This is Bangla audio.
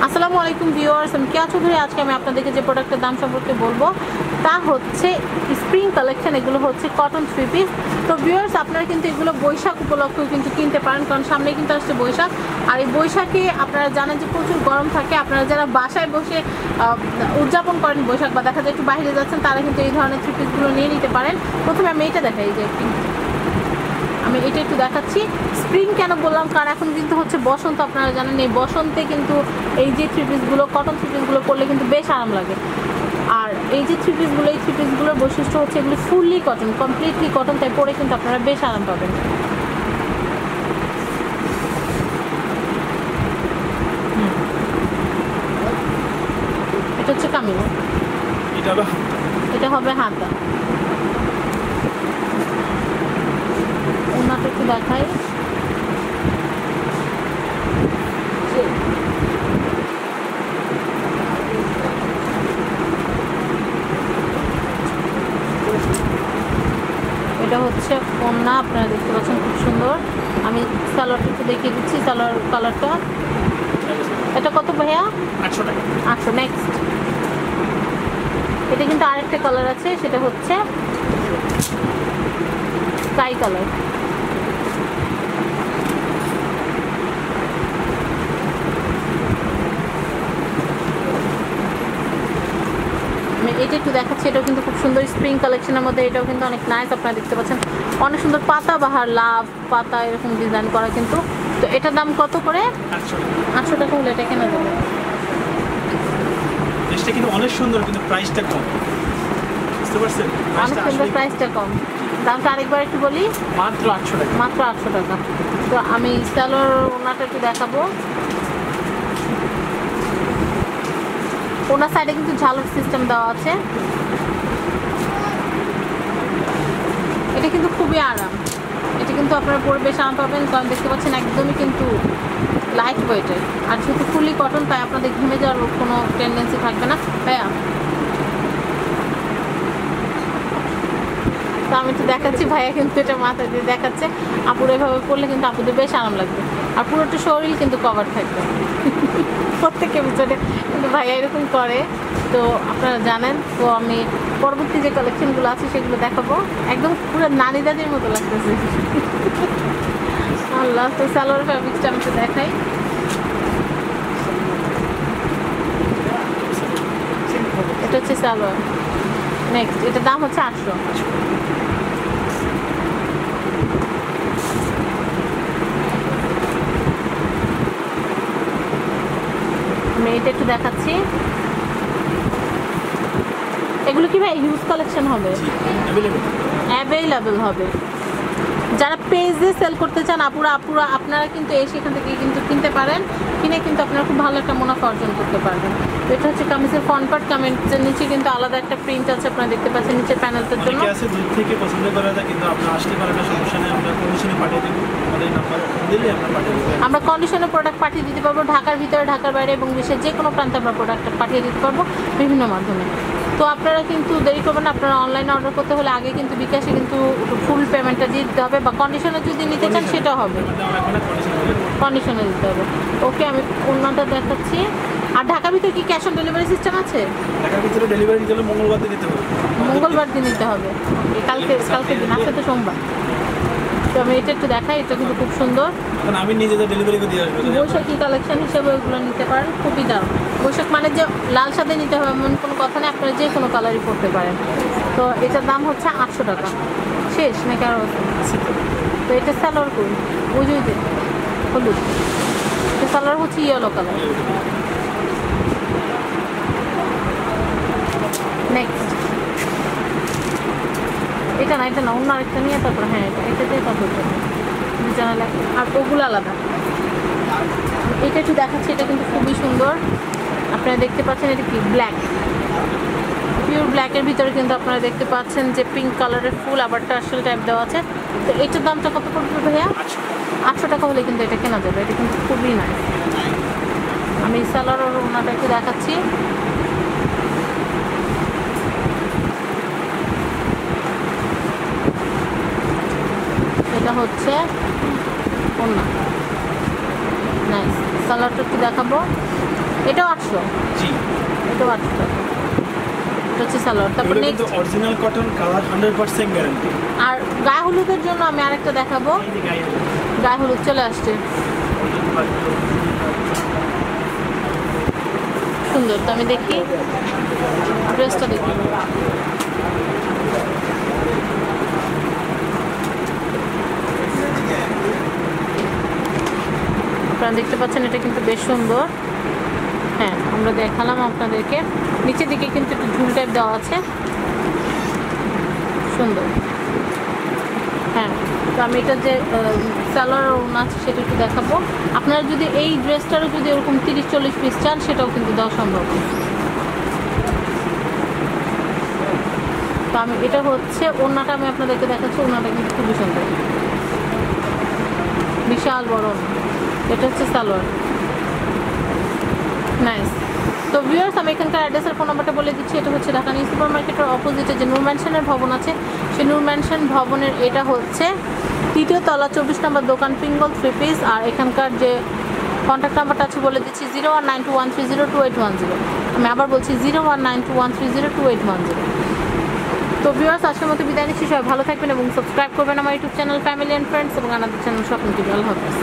আসসালামু আলাইকুম ভিউয়ার্স, আমি কেয়া চৌধুরী। আজকে আমি আপনাদেরকে যে প্রোডাক্টের দাম সম্পর্কে বলবো তা হচ্ছে স্প্রিং কালেকশন। এগুলো হচ্ছে কটন 3 পিস। তো ভিউয়ার্স, আপনারা কিন্তু এগুলো বৈশাখ উপলক্ষেও কিন্তু কিনতে পারেন, কারণ সামনে কিন্তু আসছে বৈশাখ। আর এই বৈশাখে আপনারা জানেন যে প্রচুর গরম থাকে। আপনারা যারা বাসায় বসে উদযাপন করেন বৈশাখ, বা দেখা যায় একটু বাইরে যাচ্ছেন, তারা কিন্তু এই ধরনের 3 পিসগুলো নিয়ে নিতে পারেন। প্রথমে আমি এটা দেখাই, যে আমি এটা একটু দেখাচ্ছি। স্প্রিং কেন বললাম, কারণ এখন কিন্তু হচ্ছে বসন্ত। আপনারা জানেন এই বসন্তে কিন্তু এই যে 3 পিসগুলো, কটন 3 পিসগুলো পরলে কিন্তু বেশ আরাম লাগে। আর এই যে 3 পিসগুলো, এই 3 পিসগুলোর বৈশিষ্ট্য হচ্ছে এগুলো ফুললি কটন, কমপ্লিটলি কটন, তাই পরে কিন্তু আপনারা বেশ আরাম পাবেন। এটা হচ্ছে কামিজ, এটা হবে হাতা। ওনাটা একটু দেখাই। এটা হচ্ছে ওড়না, আপনারা দেখতে পাচ্ছেন খুব সুন্দর। আমি সালোয়ারটা একটু দেখিয়ে দিচ্ছি, সালোয়ার কালারটা। এটা কত ভাইয়া? 800 টাকা। 800। নেক্সট, এটা কিন্তু আরেকটা কালার আছে, সেটা হচ্ছে স্কাই কালার। এটা একটু দেখাচ্ছি, এটাও কিন্তু খুব সুন্দর স্প্রিং কালেকশনের মধ্যে। এটাও কিন্তু অনেক নাইস, আপনারা দেখতে পাচ্ছেন অনেক সুন্দর পাতা বাহার, লাভ পাতা এরকম ডিজাইন করা কিন্তু। তো এটার দাম কত করে? 800 টাকা হলে এটা কেনা যাবে। ড্রেসটা কিন্তু অনেক সুন্দর, কিন্তু প্রাইসটা কম, বুঝতে পারছেন? অনেক সুন্দর, প্রাইসটা কম। দামটা আরেকবার একটু বলি, মাত্র 800 টাকা। মাত্র 800 টাকা। তো আমি সালোয়ার ওনাটা একটু দেখাবো। ওনার সাইডে কিন্তু ঝালর সিস্টেম দেওয়া আছে। এটা কিন্তু খুবই আরাম, এটা কিন্তু আপনারা পরে বেশ আরাম পাবেন, কারণ দেখতে পাচ্ছেন একদমই কিন্তু লাইট ওয়েটের। আর যেহেতু ফুলি কটন, তাই আপনাদের ঘেমে যাওয়ার কোনো টেন্ডেন্সি থাকবে না। ভাইয়া, তো আমি তো দেখাচ্ছি, ভাইয়া কিন্তু এটা মাথায় দিয়ে দেখাচ্ছে। আপুর এভাবে পরলে কিন্তু আপুদের বেশ আরাম লাগবে, আর পুরোটা শরীর কিন্তু কভার থাকবে প্রত্যেকের ভিতরে। কিন্তু ভাইয়া এরকম করে, তো আপনারা জানেন। তো আমি পরবর্তী যে কালেকশনগুলো আছে সেগুলো দেখাবো। একদম পুরো নানি দাদির মতো লাগতেছে আল্লাহ। তো সালোয়ার ফ্যাব্রিক্সটা আমি তো দেখাই। এটা হচ্ছে সালোয়ার। নেক্সট, এটার দাম হচ্ছে 800। আমি এটা একটু দেখাচ্ছি। এগুলো কি ভাই হিউজ কালেকশন হবে? অ্যাভেলেবেল হবে। যারা পেজে সেল করতে চান আপনারা কিন্তু এসে এখান থেকে কিন্তু কিনতে পারেন। কিনে কিন্তু আপনারা খুব ভালো একটা মুনাফা অর্জন করতে পারবেন। তো এটা হচ্ছে কামিজের ফ্রন্ট পার্ট। কামিজের নিচে কিন্তু আলাদা একটা প্রিন্ট আছে, আপনারা দেখতে পাচ্ছেন নিচের প্যানেলটার জন্য। আছে দূর থেকে পছন্দ করা যায়, কিন্তু আপনারা আসতে পারেন না, সমস্যা নেই, আমরা কন্ডিশনে পাঠিয়ে দেব। আমাদের নাম্বার দিলে আমরা পাঠিয়ে দেব। আমরা কন্ডিশনে প্রোডাক্ট পাঠিয়ে দিতে পারবো, ঢাকার ভিতরে, ঢাকার বাইরে এবং দেশের যে কোনো প্রান্তে আমরা প্রোডাক্ট পাঠিয়ে দিতে পারবো বিভিন্ন মাধ্যমে। তো আপনারা কিন্তু দেরি করবেন না। আপনারা অনলাইনে অর্ডার করতে হলে আগে কিন্তু বিকাশে কিন্তু ফুল পেমেন্টটা দিয়ে দিতে হবে, বা কন্ডিশনে যদি নিতে চান সেটাও হবে, কন্ডিশনে দিতে হবে। ওকে, আমি অন্যটা দেখাচ্ছি। আর ঢাকার ভিতরে কি ক্যাশ অন ডেলিভারি সিস্টেম আছে? ঢাকার ভিতরে ডেলিভারি দিতে হলে মঙ্গলবার দিন দিতে হবে। মঙ্গলবার দিন দিতে হবে। কালকে দিন, আজকে তো সোমবার। তো আমি এটা একটু দেখাই, এটা কিন্তু খুব সুন্দর। এখন আমি নিজে তো ডেলিভারি করে দিয়ে আসবো। বৈশাখী কালেকশন হিসেবে ওগুলো নিতে পারেন, খুবই দারুণ। বৈশাখ মানে যে লাল সাথে নিতে হবে এমন কোনো কথা নেই, আপনারা যে কোনো কালারই পরতে পারেন। তো এটার দাম হচ্ছে 800 টাকা। শেষ নাকি আরও? তো এটা সালোয়ার করি, বুঝুই যে হলুদ। এটা সালোয়ার হচ্ছে ইয়েলো কালার। নেক্সট, এটা না অন্য আরেকটা নিয়ে তারপর, হ্যাঁ এটা দিয়ে তারপর জানালা। আর ওগুলো আলাদা। এটা একটু দেখাচ্ছি, এটা কিন্তু খুবই সুন্দর। আপনারা দেখতে পাচ্ছেন এটা কি ব্ল্যাক, পিওর ব্ল্যাকের ভিতরে কিন্তু আপনারা দেখতে পাচ্ছেন যে পিঙ্ক কালারের ফুল, আবার টার্সেল টাইপ দেওয়া আছে। তো এটার দামটা কত পড়বে ভাইয়া? 800 টাকা হলে কিন্তু এটা কেনা যাবে। এটা কিন্তু খুবই নাইস। আমি সালোয়ার আর ওনাটা একটু দেখাচ্ছি। এটা হচ্ছে ওড়না, নাইস। কালারটা একটু দেখাবো। এটাও 800, জি এটাও 800 টাকা। এটা হচ্ছে সালোয়ার। তারপর এগুলো নেক্সট, কিন্তু অরিজিনাল কটন, কালার 100% গ্যারান্টি। আর গায়ে হলুদের জন্য আমি আরেকটা দেখাবো। এই যে গায়ে গায়ে হলুদ চলে আসছে, সুন্দর। তো আমি দেখি ড্রেসটা দেখি। আপনারা দেখতে পাচ্ছেন এটা কিন্তু বেশ সুন্দর। হ্যাঁ, আমরা দেখালাম আপনাদেরকে। নিচের দিকে কিন্তু একটু ঝুল টাইপ দেওয়া আছে, সুন্দর। হ্যাঁ, তো আমি এটা যে সালোয়ার ওড়না আছে সেটা একটু দেখাবো। আপনারা যদি এই ড্রেসটারও যদি এরকম 30-40 পিস চান সেটাও কিন্তু দেওয়া সম্ভব। তো আমি এটা হচ্ছে ওড়নাটা আমি আপনাদেরকে দেখাচ্ছি। ওড়নাটা কিন্তু খুবই সুন্দর, বিশাল বড় ওড়না। এটা হচ্ছে সালোয়ার, নাইস। তো ভিউয়ার্স, আমি এখানকার অ্যাড্রেসের ফোন নাম্বারটা বলে দিচ্ছি। এটা হচ্ছে ঢাকা নিউ সুপার মার্কেটের অপোজিটে যে নূর ম্যানশনের ভবন আছে, সেই নূর ম্যানশন ভবনের এটা হচ্ছে 3য় তলা, 24 নম্বর দোকান, পিঙ্গল 3 পিস। আর এখানকার যে কন্ট্যাক্ট নাম্বারটা আছে বলে দিচ্ছি 019213028110। আমি আবার বলছি 019213028110। তো ভিউয়ার্স, আজকের মতো বিদায় নিচ্ছি। সবাই ভালো থাকবেন এবং সাবস্ক্রাইব করবেন আমার YouTube channel family and friends এবং আমাদের চ্যানেল শপিং টিভি। আল্লাহ হাফেজ।